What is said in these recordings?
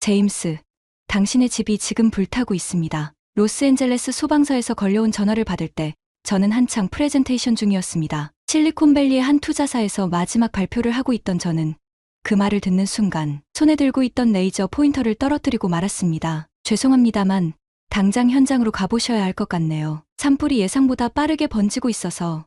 제임스, 당신의 집이 지금 불타고 있습니다. 로스앤젤레스 소방서에서 걸려온 전화를 받을 때 저는 한창 프레젠테이션 중이었습니다. 실리콘밸리의 한 투자사에서 마지막 발표를 하고 있던 저는 그 말을 듣는 순간 손에 들고 있던 레이저 포인터를 떨어뜨리고 말았습니다. 죄송합니다만 당장 현장으로 가보셔야 할 것 같네요. 산불이 예상보다 빠르게 번지고 있어서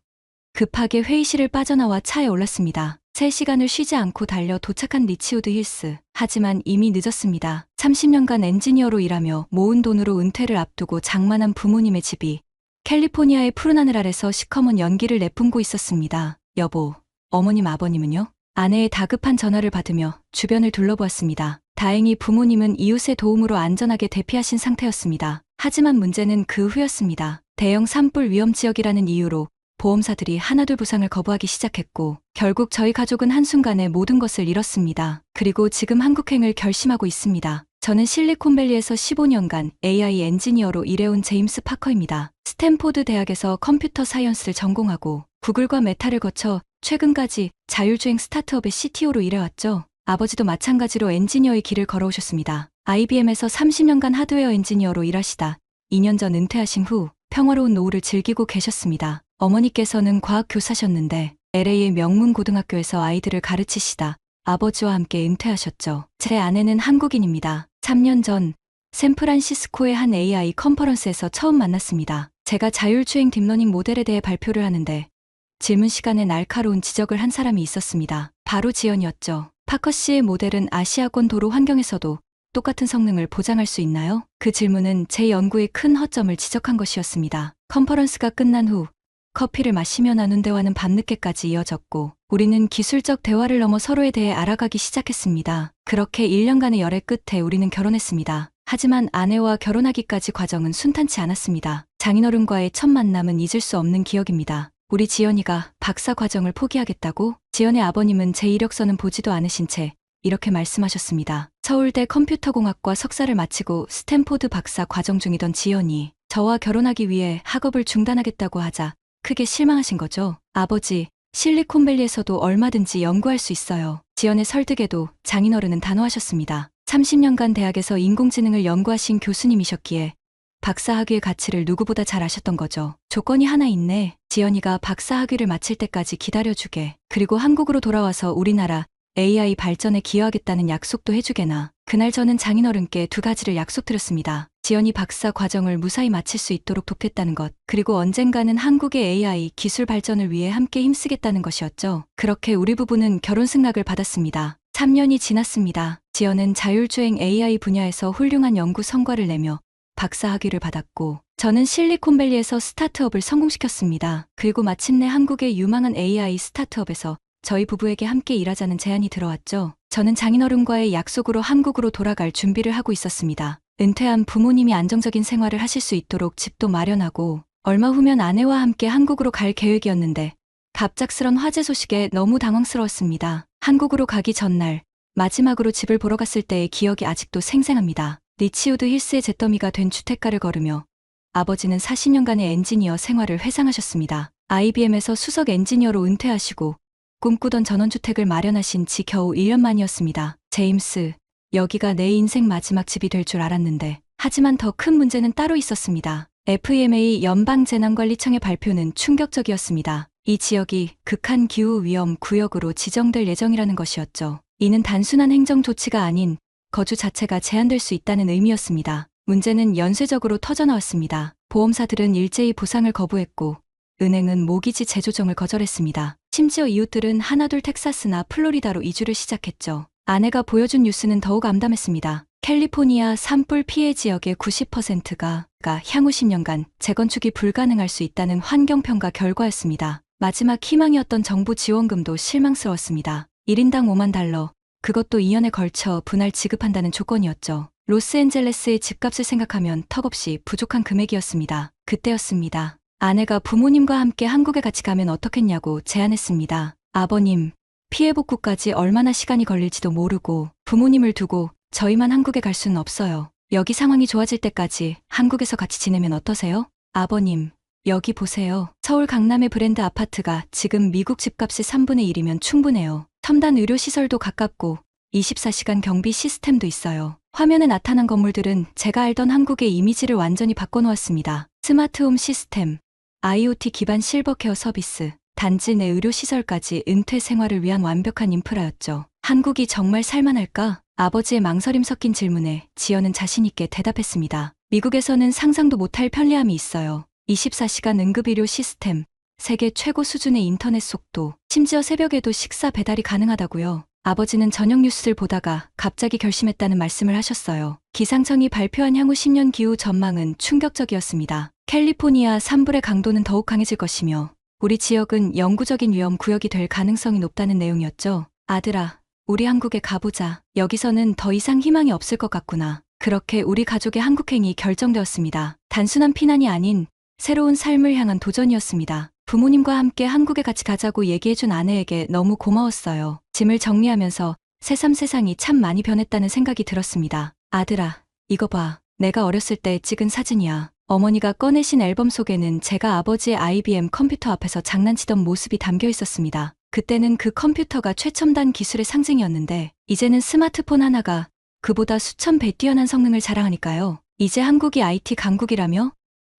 급하게 회의실을 빠져나와 차에 올랐습니다. 3시간을 쉬지 않고 달려 도착한 리치우드 힐스. 하지만 이미 늦었습니다. 30년간 엔지니어로 일하며 모은 돈으로 은퇴를 앞두고 장만한 부모님의 집이 캘리포니아의 푸른 하늘 아래서 시커먼 연기를 내뿜고 있었습니다. 여보, 어머님 아버님은요? 아내의 다급한 전화를 받으며 주변을 둘러보았습니다. 다행히 부모님은 이웃의 도움으로 안전하게 대피하신 상태였습니다. 하지만 문제는 그 후였습니다. 대형 산불 위험 지역이라는 이유로 보험사들이 하나둘 부상을 거부하기 시작했고 결국 저희 가족은 한순간에 모든 것을 잃었습니다. 그리고 지금 한국행을 결심하고 있습니다. 저는 실리콘밸리에서 15년간 AI 엔지니어로 일해온 제임스 파커입니다. 스탠포드 대학에서 컴퓨터 사이언스를 전공하고 구글과 메타를 거쳐 최근까지 자율주행 스타트업의 CTO로 일해왔죠. 아버지도 마찬가지로 엔지니어의 길을 걸어오셨습니다. IBM에서 30년간 하드웨어 엔지니어로 일하시다 2년 전 은퇴하신 후 평화로운 노후를 즐기고 계셨습니다. 어머니께서는 과학 교사셨는데 LA의 명문 고등학교에서 아이들을 가르치시다 아버지와 함께 은퇴하셨죠. 제 아내는 한국인입니다. 3년 전 샌프란시스코의 한 AI 컨퍼런스에서 처음 만났습니다. 제가 자율주행 딥러닝 모델에 대해 발표를 하는데 질문 시간에 날카로운 지적을 한 사람이 있었습니다. 바로 지연이었죠. 파커 씨의 모델은 아시아권 도로 환경에서도 똑같은 성능을 보장할 수 있나요? 그 질문은 제 연구의 큰 허점을 지적한 것이었습니다. 컨퍼런스가 끝난 후 커피를 마시며 나눈 대화는 밤늦게까지 이어졌고 우리는 기술적 대화를 넘어 서로에 대해 알아가기 시작했습니다. 그렇게 1년간의 열애 끝에 우리는 결혼했습니다. 하지만 아내와 결혼하기까지 과정은 순탄치 않았습니다. 장인어른과의 첫 만남은 잊을 수 없는 기억입니다. 우리 지연이가 박사 과정을 포기하겠다고? 지연의 아버님은 제 이력서는 보지도 않으신 채 이렇게 말씀하셨습니다. 서울대 컴퓨터공학과 석사를 마치고 스탠포드 박사 과정 중이던 지연이 저와 결혼하기 위해 학업을 중단하겠다고 하자 크게 실망하신 거죠. 아버지, 실리콘밸리에서도 얼마든지 연구할 수 있어요. 지연의 설득에도 장인어른은 단호하셨습니다. 30년간 대학에서 인공지능을 연구하신 교수님이셨기에 박사 학위의 가치를 누구보다 잘 아셨던 거죠. 조건이 하나 있네. 지연이가 박사 학위를 마칠 때까지 기다려주게. 그리고 한국으로 돌아와서 우리나라 AI 발전에 기여하겠다는 약속도 해주게나. 그날 저는 장인어른께 2가지를 약속드렸습니다. 지연이 박사 과정을 무사히 마칠 수 있도록 돕겠다는 것, 그리고 언젠가는 한국의 AI 기술 발전을 위해 함께 힘쓰겠다는 것이었죠. 그렇게 우리 부부는 결혼 승낙을 받았습니다. 3년이 지났습니다. 지연은 자율주행 AI 분야에서 훌륭한 연구 성과를 내며 박사 학위를 받았고 저는 실리콘밸리에서 스타트업을 성공시켰습니다. 그리고 마침내 한국의 유망한 AI 스타트업에서 저희 부부에게 함께 일하자는 제안이 들어왔죠. 저는 장인어른과의 약속으로 한국으로 돌아갈 준비를 하고 있었습니다. 은퇴한 부모님이 안정적인 생활을 하실 수 있도록 집도 마련하고 얼마 후면 아내와 함께 한국으로 갈 계획이었는데 갑작스런 화재 소식에 너무 당황스러웠습니다. 한국으로 가기 전날 마지막으로 집을 보러 갔을 때의 기억이 아직도 생생합니다. 리치우드 힐스의 잿더미가 된 주택가를 걸으며 아버지는 40년간의 엔지니어 생활을 회상하셨습니다. IBM에서 수석 엔지니어로 은퇴하시고 꿈꾸던 전원주택을 마련하신 지 겨우 1년 만이었습니다. 제임스, 여기가 내 인생 마지막 집이 될 줄 알았는데 하지만 더 큰 문제는 따로 있었습니다. FEMA 연방재난관리청의 발표는 충격적이었습니다. 이 지역이 극한 기후 위험 구역으로 지정될 예정이라는 것이었죠. 이는 단순한 행정 조치가 아닌 거주 자체가 제한될 수 있다는 의미였습니다. 문제는 연쇄적으로 터져나왔습니다. 보험사들은 일제히 보상을 거부했고 은행은 모기지 재조정을 거절했습니다. 심지어 이웃들은 하나둘 텍사스나 플로리다로 이주를 시작했죠. 아내가 보여준 뉴스는 더욱 암담했습니다. 캘리포니아 산불 피해 지역의 90%가 향후 10년간 재건축이 불가능할 수 있다는 환경평가 결과였습니다. 마지막 희망이었던 정부 지원금도 실망스러웠습니다. 1인당 $50,000, 그것도 2년에 걸쳐 분할 지급한다는 조건이었죠. 로스앤젤레스의 집값을 생각하면 턱없이 부족한 금액이었습니다. 그때였습니다. 아내가 부모님과 함께 한국에 같이 가면 어떻겠냐고 제안했습니다. 아버님, 피해 복구까지 얼마나 시간이 걸릴지도 모르고 부모님을 두고 저희만 한국에 갈 수는 없어요. 여기 상황이 좋아질 때까지 한국에서 같이 지내면 어떠세요? 아버님, 여기 보세요. 서울 강남의 브랜드 아파트가 지금 미국 집값의 3분의 1이면 충분해요. 첨단 의료시설도 가깝고 24시간 경비 시스템도 있어요. 화면에 나타난 건물들은 제가 알던 한국의 이미지를 완전히 바꿔놓았습니다. 스마트홈 시스템, IoT 기반 실버케어 서비스, 단지 내 의료시설까지 은퇴 생활을 위한 완벽한 인프라였죠. 한국이 정말 살만할까? 아버지의 망설임 섞인 질문에 지연은 자신있게 대답했습니다. 미국에서는 상상도 못할 편리함이 있어요. 24시간 응급의료 시스템, 세계 최고 수준의 인터넷 속도, 심지어 새벽에도 식사 배달이 가능하다고요. 아버지는 저녁 뉴스를 보다가 갑자기 결심했다는 말씀을 하셨어요. 기상청이 발표한 향후 10년 기후 전망은 충격적이었습니다. 캘리포니아 산불의 강도는 더욱 강해질 것이며 우리 지역은 영구적인 위험 구역이 될 가능성이 높다는 내용이었죠. 아들아, 우리 한국에 가보자. 여기서는 더 이상 희망이 없을 것 같구나. 그렇게 우리 가족의 한국행이 결정되었습니다. 단순한 피난이 아닌 새로운 삶을 향한 도전이었습니다. 부모님과 함께 한국에 같이 가자고 얘기해준 아내에게 너무 고마웠어요. 짐을 정리하면서 새삼 세상이 참 많이 변했다는 생각이 들었습니다. 아들아, 이거 봐. 내가 어렸을 때 찍은 사진이야. 어머니가 꺼내신 앨범 속에는 제가 아버지의 IBM 컴퓨터 앞에서 장난치던 모습이 담겨 있었습니다. 그때는 그 컴퓨터가 최첨단 기술의 상징이었는데 이제는 스마트폰 하나가 그보다 수천 배 뛰어난 성능을 자랑하니까요. 이제 한국이 IT 강국이라며?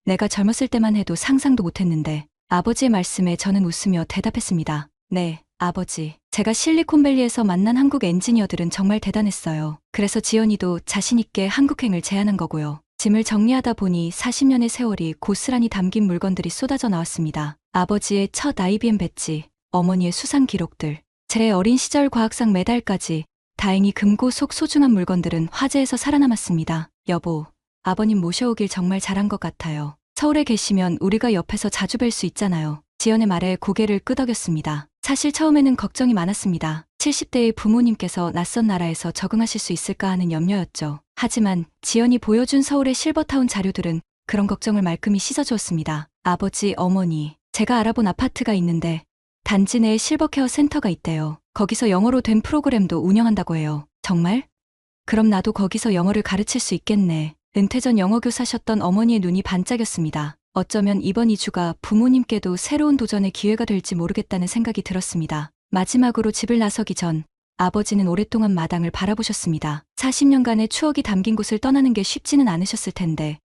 내가 젊었을 때만 해도 상상도 못했는데 아버지의 말씀에 저는 웃으며 대답했습니다. 네, 아버지. 제가 실리콘밸리에서 만난 한국 엔지니어들은 정말 대단했어요. 그래서 지연이도 자신있게 한국행을 제안한 거고요. 짐을 정리하다 보니 40년의 세월이 고스란히 담긴 물건들이 쏟아져 나왔습니다. 아버지의 첫 IBM 배지, 어머니의 수상 기록들, 제 어린 시절 과학상 메달까지 다행히 금고 속 소중한 물건들은 화재에서 살아남았습니다. 여보, 아버님 모셔오길 정말 잘한 것 같아요. 서울에 계시면 우리가 옆에서 자주 뵐 수 있잖아요. 지연의 말에 고개를 끄덕였습니다. 사실 처음에는 걱정이 많았습니다. 70대의 부모님께서 낯선 나라에서 적응하실 수 있을까 하는 염려였죠. 하지만 지연이 보여준 서울의 실버타운 자료들은 그런 걱정을 말끔히 씻어주었습니다. 아버지, 어머니, 제가 알아본 아파트가 있는데 단지 내에 실버케어 센터가 있대요. 거기서 영어로 된 프로그램도 운영한다고 해요. 정말? 그럼 나도 거기서 영어를 가르칠 수 있겠네. 은퇴 전 영어 교사셨던 어머니의 눈이 반짝였습니다. 어쩌면 이번 이주가 부모님께도 새로운 도전의 기회가 될지 모르겠다는 생각이 들었습니다. 마지막으로 집을 나서기 전 아버지는 오랫동안 마당을 바라보셨습니다. 40년간의 추억이 담긴 곳을 떠나는 게 쉽지는 않으셨을 텐데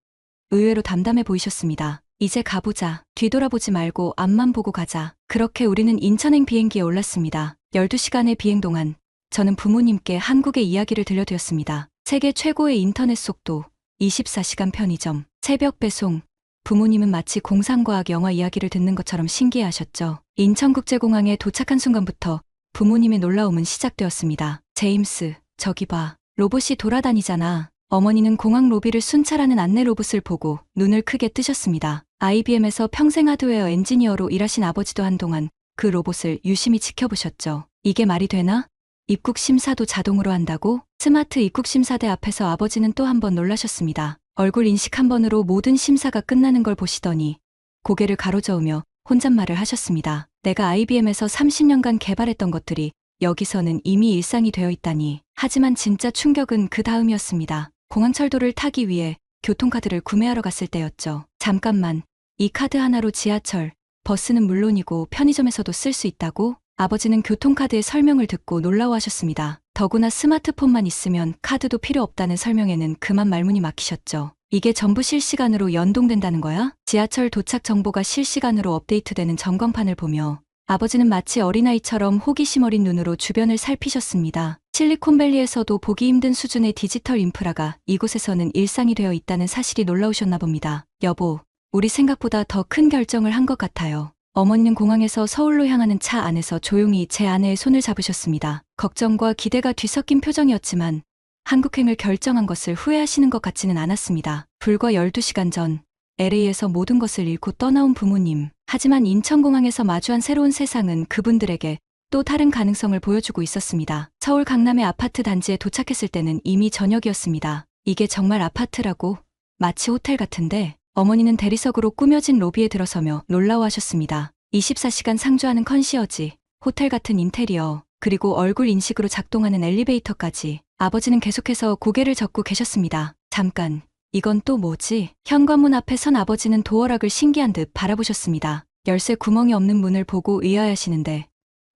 의외로 담담해 보이셨습니다. 이제 가보자. 뒤돌아보지 말고 앞만 보고 가자. 그렇게 우리는 인천행 비행기에 올랐습니다. 12시간의 비행 동안 저는 부모님께 한국의 이야기를 들려드렸습니다. 세계 최고의 인터넷 속도, 24시간 편의점, 새벽 배송. 부모님은 마치 공상과학 영화 이야기를 듣는 것처럼 신기해하셨죠. 인천국제공항에 도착한 순간부터 부모님의 놀라움은 시작되었습니다. 제임스, 저기 봐. 로봇이 돌아다니잖아. 어머니는 공항 로비를 순찰하는 안내 로봇을 보고 눈을 크게 뜨셨습니다. IBM에서 평생 하드웨어 엔지니어로 일하신 아버지도 한동안 그 로봇을 유심히 지켜보셨죠. 이게 말이 되나? 입국 심사도 자동으로 한다고? 스마트 입국 심사대 앞에서 아버지는 또 한 번 놀라셨습니다. 얼굴 인식 한 번으로 모든 심사가 끝나는 걸 보시더니 고개를 가로저으며 혼잣말을 하셨습니다. 내가 IBM에서 30년간 개발했던 것들이 여기서는 이미 일상이 되어 있다니. 하지만 진짜 충격은 그 다음이었습니다. 공항철도를 타기 위해 교통카드를 구매하러 갔을 때였죠. 잠깐만, 이 카드 하나로 지하철, 버스는 물론이고 편의점에서도 쓸 수 있다고? 아버지는 교통카드의 설명을 듣고 놀라워하셨습니다. 더구나 스마트폰만 있으면 카드도 필요 없다는 설명에는 그만 말문이 막히셨죠. 이게 전부 실시간으로 연동된다는 거야? 지하철 도착 정보가 실시간으로 업데이트되는 전광판을 보며 아버지는 마치 어린아이처럼 호기심 어린 눈으로 주변을 살피셨습니다. 실리콘밸리에서도 보기 힘든 수준의 디지털 인프라가 이곳에서는 일상이 되어 있다는 사실이 놀라우셨나 봅니다. 여보, 우리 생각보다 더 큰 결정을 한 것 같아요. 어머니는 공항에서 서울로 향하는 차 안에서 조용히 제 아내의 손을 잡으셨습니다. 걱정과 기대가 뒤섞인 표정이었지만 한국행을 결정한 것을 후회하시는 것 같지는 않았습니다. 불과 12시간 전 LA에서 모든 것을 잃고 떠나온 부모님. 하지만 인천공항에서 마주한 새로운 세상은 그분들에게 또 다른 가능성을 보여주고 있었습니다. 서울 강남의 아파트 단지에 도착했을 때는 이미 저녁이었습니다. 이게 정말 아파트라고? 마치 호텔 같은데? 어머니는 대리석으로 꾸며진 로비에 들어서며 놀라워하셨습니다. 24시간 상주하는 컨시어지, 호텔 같은 인테리어, 그리고 얼굴 인식으로 작동하는 엘리베이터까지. 아버지는 계속해서 고개를 젓고 계셨습니다. 잠깐, 이건 또 뭐지? 현관문 앞에 선 아버지는 도어락을 신기한 듯 바라보셨습니다. 열쇠 구멍이 없는 문을 보고 의아해하시는데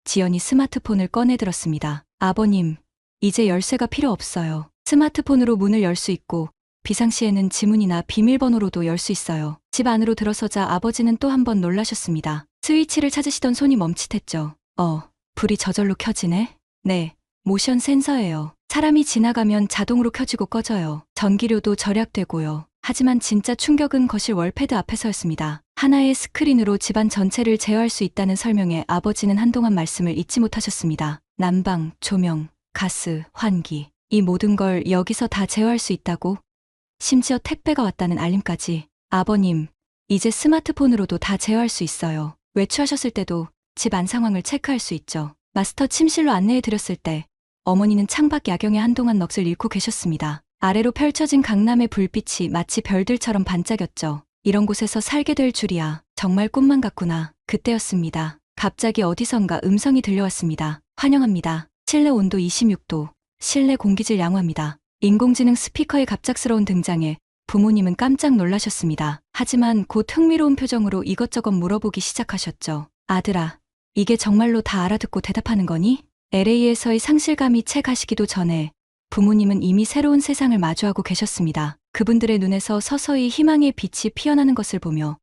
지연이 스마트폰을 꺼내들었습니다. 아버님, 이제 열쇠가 필요 없어요. 스마트폰으로 문을 열 수 있고 비상시에는 지문이나 비밀번호로도 열 수 있어요. 집 안으로 들어서자 아버지는 또 한 번 놀라셨습니다. 스위치를 찾으시던 손이 멈칫했죠. 불이 저절로 켜지네? 네, 모션 센서예요. 사람이 지나가면 자동으로 켜지고 꺼져요. 전기료도 절약되고요. 하지만 진짜 충격은 거실 월패드 앞에서였습니다. 하나의 스크린으로 집안 전체를 제어할 수 있다는 설명에 아버지는 한동안 말씀을 잇지 못하셨습니다. 난방, 조명, 가스, 환기, 이 모든 걸 여기서 다 제어할 수 있다고? 심지어 택배가 왔다는 알림까지. 아버님, 이제 스마트폰으로도 다 제어할 수 있어요. 외출하셨을 때도 집 안 상황을 체크할 수 있죠. 마스터 침실로 안내해 드렸을 때 어머니는 창밖 야경에 한동안 넋을 잃고 계셨습니다. 아래로 펼쳐진 강남의 불빛이 마치 별들처럼 반짝였죠. 이런 곳에서 살게 될 줄이야. 정말 꿈만 같구나. 그때였습니다. 갑자기 어디선가 음성이 들려왔습니다. 환영합니다. 실내 온도 26도. 실내 공기질 양호합니다. 인공지능 스피커의 갑작스러운 등장에 부모님은 깜짝 놀라셨습니다. 하지만 곧 흥미로운 표정으로 이것저것 물어보기 시작하셨죠. 아들아, 이게 정말로 다 알아듣고 대답하는 거니? LA에서의 상실감이 채 가시기도 전에 부모님은 이미 새로운 세상을 마주하고 계셨습니다. 그분들의 눈에서 서서히 희망의 빛이 피어나는 것을 보며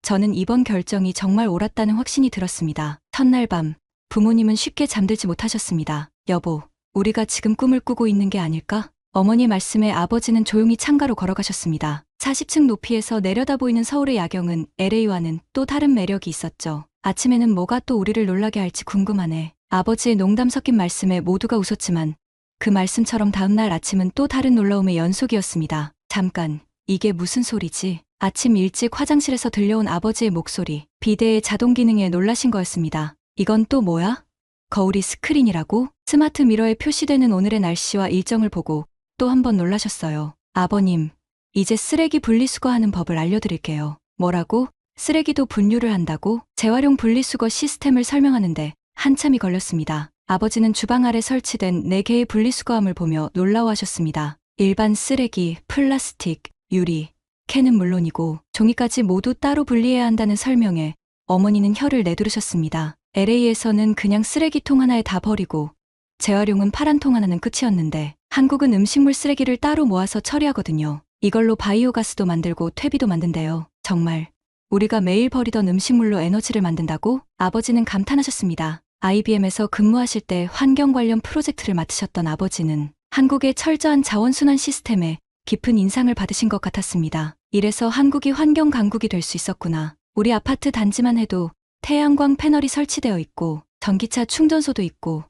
저는 이번 결정이 정말 옳았다는 확신이 들었습니다. 첫날 밤, 부모님은 쉽게 잠들지 못하셨습니다. 여보, 우리가 지금 꿈을 꾸고 있는 게 아닐까? 어머니의 말씀에 아버지는 조용히 창가로 걸어가셨습니다. 40층 높이에서 내려다 보이는 서울의 야경은 LA와는 또 다른 매력이 있었죠. 아침에는 뭐가 또 우리를 놀라게 할지 궁금하네. 아버지의 농담 섞인 말씀에 모두가 웃었지만 그 말씀처럼 다음날 아침은 또 다른 놀라움의 연속이었습니다. 잠깐, 이게 무슨 소리지? 아침 일찍 화장실에서 들려온 아버지의 목소리. 비데의 자동 기능에 놀라신 거였습니다. 이건 또 뭐야? 거울이 스크린이라고? 스마트 미러에 표시되는 오늘의 날씨와 일정을 보고 또 한 번 놀라셨어요. 아버님, 이제 쓰레기 분리수거하는 법을 알려드릴게요. 뭐라고? 쓰레기도 분류를 한다고? 재활용 분리수거 시스템을 설명하는데 한참이 걸렸습니다. 아버지는 주방 아래 설치된 4개의 분리수거함을 보며 놀라워하셨습니다. 일반 쓰레기, 플라스틱, 유리, 캔은 물론이고 종이까지 모두 따로 분리해야 한다는 설명에 어머니는 혀를 내두르셨습니다. LA에서는 그냥 쓰레기통 하나에 다 버리고 재활용은 파란 통 하나는 끝이었는데 한국은 음식물 쓰레기를 따로 모아서 처리하거든요. 이걸로 바이오가스도 만들고 퇴비도 만든대요. 정말 우리가 매일 버리던 음식물로 에너지를 만든다고? 아버지는 감탄하셨습니다. IBM에서 근무하실 때 환경 관련 프로젝트를 맡으셨던 아버지는 한국의 철저한 자원순환 시스템에 깊은 인상을 받으신 것 같았습니다. 이래서 한국이 환경 강국이 될 수 있었구나. 우리 아파트 단지만 해도 태양광 패널이 설치되어 있고 전기차 충전소도 있고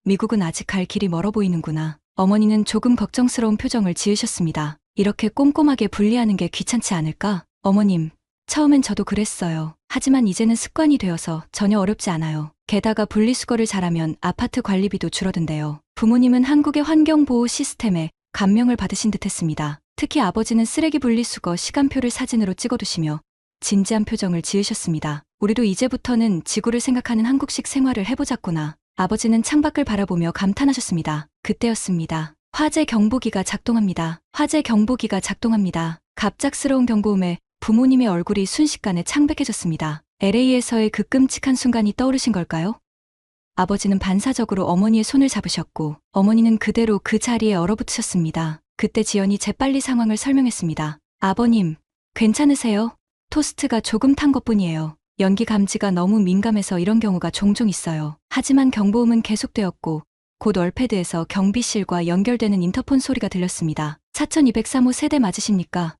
미국은 아직 갈 길이 멀어 보이는구나. 어머니는 조금 걱정스러운 표정을 지으셨습니다. 이렇게 꼼꼼하게 분리하는 게 귀찮지 않을까? 어머님, 처음엔 저도 그랬어요. 하지만 이제는 습관이 되어서 전혀 어렵지 않아요. 게다가 분리수거를 잘하면 아파트 관리비도 줄어든대요. 부모님은 한국의 환경보호 시스템에 감명을 받으신 듯했습니다. 특히 아버지는 쓰레기 분리수거 시간표를 사진으로 찍어두시며 진지한 표정을 지으셨습니다. 우리도 이제부터는 지구를 생각하는 한국식 생활을 해보자꾸나. 아버지는 창밖을 바라보며 감탄하셨습니다. 그때였습니다. 화재 경보기가 작동합니다. 화재 경보기가 작동합니다. 갑작스러운 경고음에 부모님의 얼굴이 순식간에 창백해졌습니다. LA에서의 그 끔찍한 순간이 떠오르신 걸까요? 아버지는 반사적으로 어머니의 손을 잡으셨고 어머니는 그대로 그 자리에 얼어붙으셨습니다. 그때 지연이 재빨리 상황을 설명했습니다. 아버님, 괜찮으세요? 토스트가 조금 탄 것뿐이에요. 연기 감지가 너무 민감해서 이런 경우가 종종 있어요. 하지만 경보음은 계속되었고 곧 월패드에서 경비실과 연결되는 인터폰 소리가 들렸습니다. 4203호 세대 맞으십니까?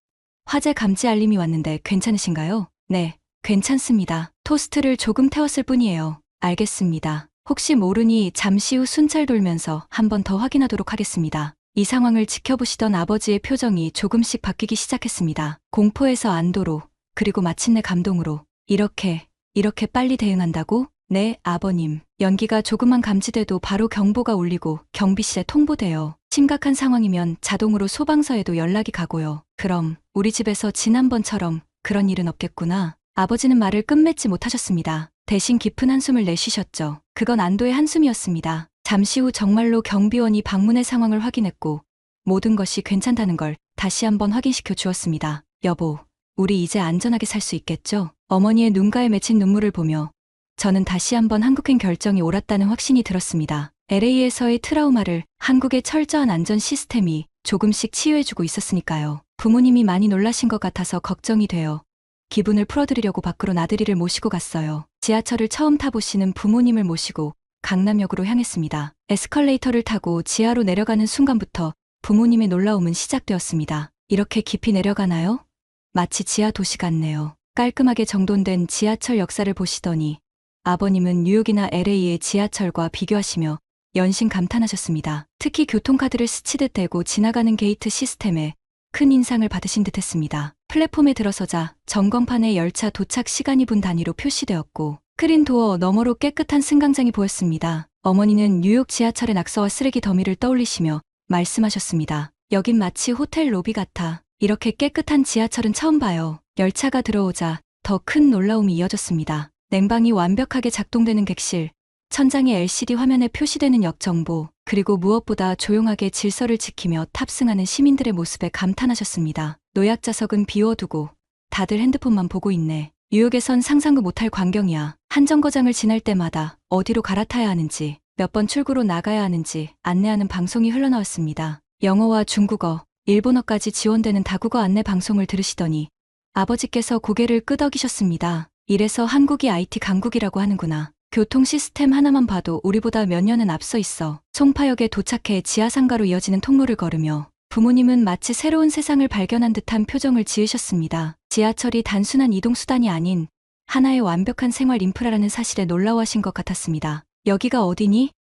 화재 감지 알림이 왔는데 괜찮으신가요? 네, 괜찮습니다. 토스트를 조금 태웠을 뿐이에요. 알겠습니다. 혹시 모르니 잠시 후 순찰 돌면서 한 번 더 확인하도록 하겠습니다. 이 상황을 지켜보시던 아버지의 표정이 조금씩 바뀌기 시작했습니다. 공포에서 안도로, 그리고 마침내 감동으로. 이렇게 빨리 대응한다고? 네, 아버님. 연기가 조금만 감지돼도 바로 경보가 울리고 경비실에 통보돼요. 심각한 상황이면 자동으로 소방서에도 연락이 가고요. 그럼 우리 집에서 지난번처럼 그런 일은 없겠구나. 아버지는 말을 끝맺지 못하셨습니다. 대신 깊은 한숨을 내쉬셨죠. 그건 안도의 한숨이었습니다. 잠시 후 정말로 경비원이 방문의 상황을 확인했고 모든 것이 괜찮다는 걸 다시 한번 확인시켜 주었습니다. 여보, 우리 이제 안전하게 살 수 있겠죠? 어머니의 눈가에 맺힌 눈물을 보며 저는 다시 한번 한국행 결정이 옳았다는 확신이 들었습니다. LA에서의 트라우마를 한국의 철저한 안전 시스템이 조금씩 치유해주고 있었으니까요. 부모님이 많이 놀라신 것 같아서 걱정이 돼요. 기분을 풀어드리려고 밖으로 나들이를 모시고 갔어요. 지하철을 처음 타보시는 부모님을 모시고 강남역으로 향했습니다. 에스컬레이터를 타고 지하로 내려가는 순간부터 부모님의 놀라움은 시작되었습니다. 이렇게 깊이 내려가나요? 마치 지하 도시 같네요. 깔끔하게 정돈된 지하철 역사를 보시더니 아버님은 뉴욕이나 LA의 지하철과 비교하시며 연신 감탄하셨습니다. 특히 교통카드를 스치듯 대고 지나가는 게이트 시스템에 큰 인상을 받으신 듯했습니다. 플랫폼에 들어서자 전광판에 열차 도착 시간이 분 단위로 표시되었고 스크린 도어 너머로 깨끗한 승강장이 보였습니다. 어머니는 뉴욕 지하철의 낙서와 쓰레기 더미를 떠올리시며 말씀하셨습니다. 여긴 마치 호텔 로비 같아. 이렇게 깨끗한 지하철은 처음 봐요. 열차가 들어오자 더 큰 놀라움이 이어졌습니다. 냉방이 완벽하게 작동되는 객실, 천장에 LCD 화면에 표시되는 역 정보, 그리고 무엇보다 조용하게 질서를 지키며 탑승하는 시민들의 모습에 감탄하셨습니다. 노약 좌석은 비워두고 다들 핸드폰만 보고 있네. 뉴욕에선 상상도 못할 광경이야. 한 정거장을 지날 때마다 어디로 갈아타야 하는지, 몇 번 출구로 나가야 하는지 안내하는 방송이 흘러나왔습니다. 영어와 중국어, 일본어까지 지원되는 다국어 안내 방송을 들으시더니 아버지께서 고개를 끄덕이셨습니다. 이래서 한국이 IT 강국이라고 하는구나. 교통 시스템 하나만 봐도 우리보다 몇 년은 앞서 있어. 송파역에 도착해 지하상가로 이어지는 통로를 걸으며 부모님은 마치 새로운 세상을 발견한 듯한 표정을 지으셨습니다. 지하철이 단순한 이동수단이 아닌 하나의 완벽한 생활 인프라라는 사실에 놀라워하신 것 같았습니다. 여기가 어디니?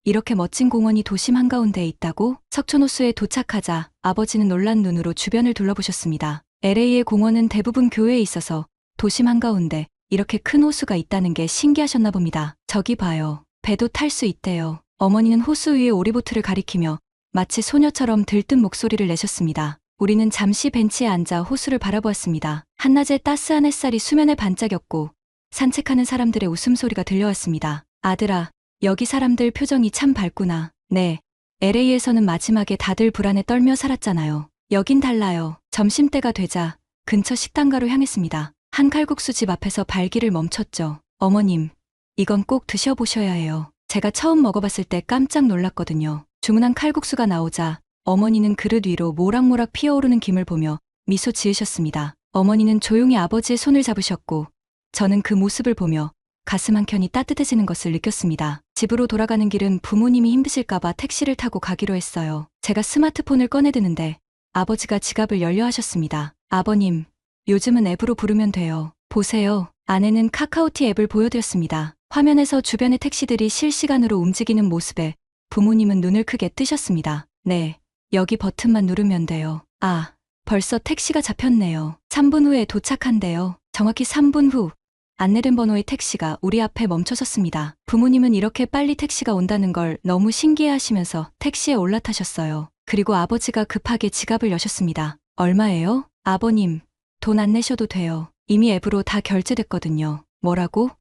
이렇게 멋진 공원이 도심 한가운데에 있다고? 석촌호수에 도착하자 아버지는 놀란 눈으로 주변을 둘러보셨습니다. LA의 공원은 대부분 교외에 있어서 도심 한가운데 이렇게 큰 호수가 있다는 게 신기하셨나 봅니다. 저기 봐요. 배도 탈 수 있대요. 어머니는 호수 위에 오리보트를 가리키며 마치 소녀처럼 들뜬 목소리를 내셨습니다. 우리는 잠시 벤치에 앉아 호수를 바라보았습니다. 한낮에 따스한 햇살이 수면에 반짝였고 산책하는 사람들의 웃음소리가 들려왔습니다. 아들아, 여기 사람들 표정이 참 밝구나. 네, LA에서는 마지막에 다들 불안에 떨며 살았잖아요. 여긴 달라요. 점심때가 되자 근처 식당가로 향했습니다. 한 칼국수 집 앞에서 발길을 멈췄죠. 어머님, 이건 꼭 드셔보셔야 해요. 제가 처음 먹어봤을 때 깜짝 놀랐거든요. 주문한 칼국수가 나오자 어머니는 그릇 위로 모락모락 피어오르는 김을 보며 미소 지으셨습니다. 어머니는 조용히 아버지의 손을 잡으셨고 저는 그 모습을 보며 가슴 한켠이 따뜻해지는 것을 느꼈습니다. 집으로 돌아가는 길은 부모님이 힘드실까봐 택시를 타고 가기로 했어요. 제가 스마트폰을 꺼내드는데 아버지가 지갑을 열려하셨습니다. 아버님, 요즘은 앱으로 부르면 돼요. 보세요. 아내는 카카오티 앱을 보여드렸습니다. 화면에서 주변의 택시들이 실시간으로 움직이는 모습에 부모님은 눈을 크게 뜨셨습니다. 네, 여기 버튼만 누르면 돼요. 아, 벌써 택시가 잡혔네요. 3분 후에 도착한대요. 정확히 3분 후 안내된 번호의 택시가 우리 앞에 멈춰섰습니다. 부모님은 이렇게 빨리 택시가 온다는 걸 너무 신기해하시면서 택시에 올라타셨어요. 그리고 아버지가 급하게 지갑을 여셨습니다. 얼마예요? 아버님, 돈 안 내셔도 돼요. 이미 앱으로 다 결제됐거든요. 뭐라고?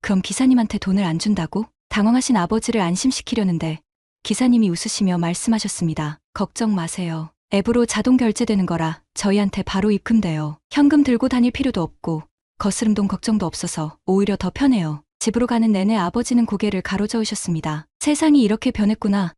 그럼 기사님한테 돈을 안 준다고? 당황하신 아버지를 안심시키려는데 기사님이 웃으시며 말씀하셨습니다. 걱정 마세요. 앱으로 자동 결제되는 거라 저희한테 바로 입금돼요. 현금 들고 다닐 필요도 없고 거스름돈 걱정도 없어서 오히려 더 편해요. 집으로 가는 내내 아버지는 고개를 가로저으셨습니다. 세상이 이렇게 변했구나.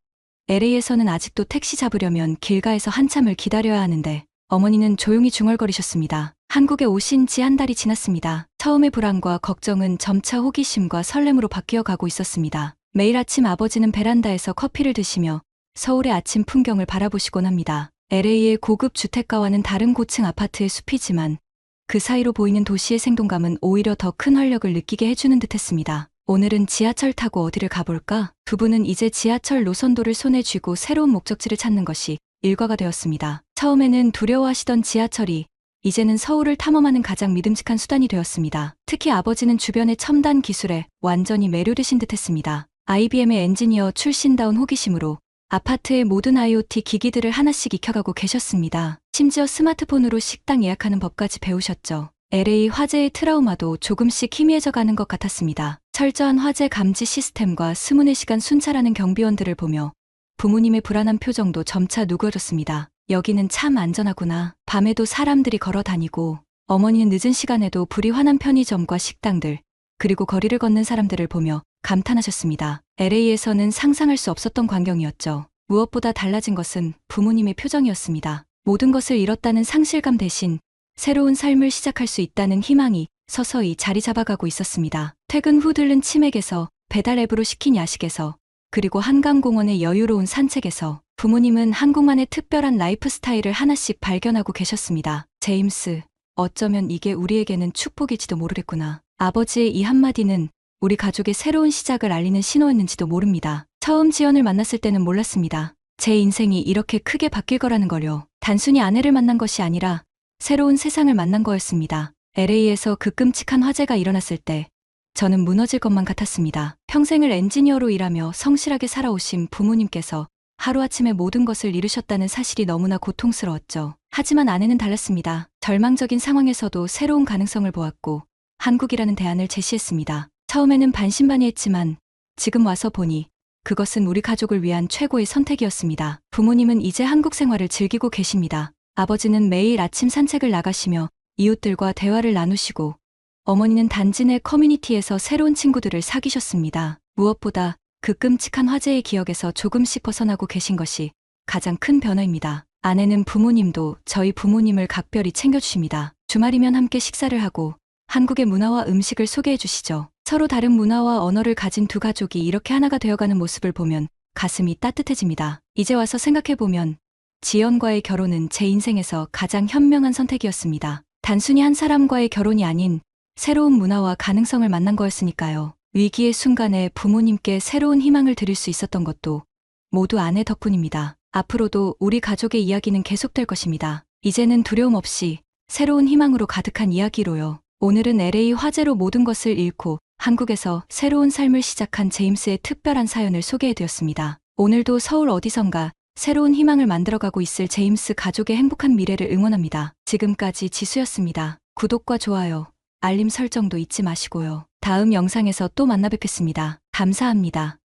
LA에서는 아직도 택시 잡으려면 길가에서 한참을 기다려야 하는데 어머니는 조용히 중얼거리셨습니다. 한국에 오신 지 한 달이 지났습니다. 처음의 불안과 걱정은 점차 호기심과 설렘으로 바뀌어 가고 있었습니다. 매일 아침 아버지는 베란다에서 커피를 드시며 서울의 아침 풍경을 바라보시곤 합니다. LA의 고급 주택가와는 다른 고층 아파트의 숲이지만 그 사이로 보이는 도시의 생동감은 오히려 더 큰 활력을 느끼게 해주는 듯했습니다. 오늘은 지하철 타고 어디를 가볼까? 두 분은 이제 지하철 노선도를 손에 쥐고 새로운 목적지를 찾는 것이 일과가 되었습니다. 처음에는 두려워하시던 지하철이 이제는 서울을 탐험하는 가장 믿음직한 수단이 되었습니다. 특히 아버지는 주변의 첨단 기술에 완전히 매료되신 듯했습니다. IBM의 엔지니어 출신다운 호기심으로 아파트의 모든 IoT 기기들을 하나씩 익혀가고 계셨습니다. 심지어 스마트폰으로 식당 예약하는 법까지 배우셨죠. LA 화재의 트라우마도 조금씩 희미해져 가는 것 같았습니다. 철저한 화재 감지 시스템과 24시간 순찰하는 경비원들을 보며 부모님의 불안한 표정도 점차 누그러졌습니다. 여기는 참 안전하구나. 밤에도 사람들이 걸어 다니고 어머니는 늦은 시간에도 불이 환한 편의점과 식당들, 그리고 거리를 걷는 사람들을 보며 감탄하셨습니다. LA에서는 상상할 수 없었던 광경이었죠. 무엇보다 달라진 것은 부모님의 표정이었습니다. 모든 것을 잃었다는 상실감 대신 새로운 삶을 시작할 수 있다는 희망이 서서히 자리 잡아가고 있었습니다. 퇴근 후 들른 치맥에서, 배달 앱으로 시킨 야식에서, 그리고 한강공원의 여유로운 산책에서 부모님은 한국만의 특별한 라이프 스타일을 하나씩 발견하고 계셨습니다. 제임스, 어쩌면 이게 우리에게는 축복일지도 모르겠구나. 아버지의 이 한마디는 우리 가족의 새로운 시작을 알리는 신호였는지도 모릅니다. 처음 지연을 만났을 때는 몰랐습니다. 제 인생이 이렇게 크게 바뀔 거라는 걸요. 단순히 아내를 만난 것이 아니라 새로운 세상을 만난 거였습니다. LA에서 그 끔찍한 화재가 일어났을 때 저는 무너질 것만 같았습니다. 평생을 엔지니어로 일하며 성실하게 살아오신 부모님께서 하루아침에 모든 것을 잃으셨다는 사실이 너무나 고통스러웠죠. 하지만 아내는 달랐습니다. 절망적인 상황에서도 새로운 가능성을 보았고 한국이라는 대안을 제시했습니다. 처음에는 반신반의했지만 지금 와서 보니 그것은 우리 가족을 위한 최고의 선택이었습니다. 부모님은 이제 한국 생활을 즐기고 계십니다. 아버지는 매일 아침 산책을 나가시며 이웃들과 대화를 나누시고 어머니는 단지 내 커뮤니티에서 새로운 친구들을 사귀셨습니다. 무엇보다 그 끔찍한 화재의 기억에서 조금씩 벗어나고 계신 것이 가장 큰 변화입니다. 아내는 부모님도 저희 부모님을 각별히 챙겨주십니다. 주말이면 함께 식사를 하고 한국의 문화와 음식을 소개해 주시죠. 서로 다른 문화와 언어를 가진 두 가족이 이렇게 하나가 되어가는 모습을 보면 가슴이 따뜻해집니다. 이제 와서 생각해보면 지연과의 결혼은 제 인생에서 가장 현명한 선택이었습니다. 단순히 한 사람과의 결혼이 아닌 새로운 문화와 가능성을 만난 거였으니까요. 위기의 순간에 부모님께 새로운 희망을 드릴 수 있었던 것도 모두 아내 덕분입니다. 앞으로도 우리 가족의 이야기는 계속될 것입니다. 이제는 두려움 없이 새로운 희망으로 가득한 이야기로요. 오늘은 LA 화재로 모든 것을 잃고 한국에서 새로운 삶을 시작한 제임스의 특별한 사연을 소개해드렸습니다. 오늘도 서울 어디선가 새로운 희망을 만들어가고 있을 제임스 가족의 행복한 미래를 응원합니다. 지금까지 지수였습니다. 구독과 좋아요, 알림 설정도 잊지 마시고요. 다음 영상에서 또 만나 뵙겠습니다. 감사합니다.